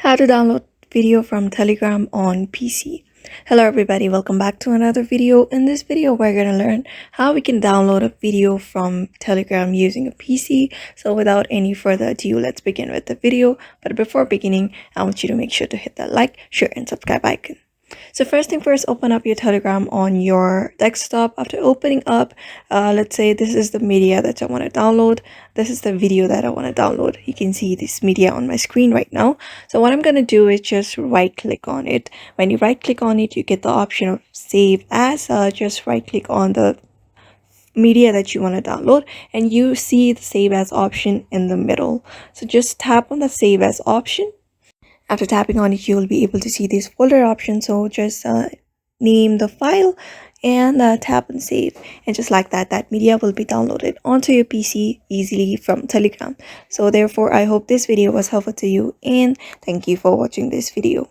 How to download video from Telegram on PC. Hello everybody, welcome back to another video. In this video we're going to learn how we can download a video from Telegram using a PC. So without any further ado, let's begin with the video. But before beginning, I want you to make sure to hit that like, share and subscribe icon. So first thing first, open up your Telegram on your desktop. After opening up, let's say this is the media that I want to download. This is the video that I want to download. You can see this media on my screen right now. So what I'm going to do is just right click on it. When you right click on it, you get the option of save as. Just right click on the media that you want to download and you see the save as option in the middle. So just tap on the save as option. After tapping on it, you will be able to see this folder option. So just name the file and tap and save. And just like that, that media will be downloaded onto your PC easily from Telegram. So therefore, I hope this video was helpful to you and thank you for watching this video.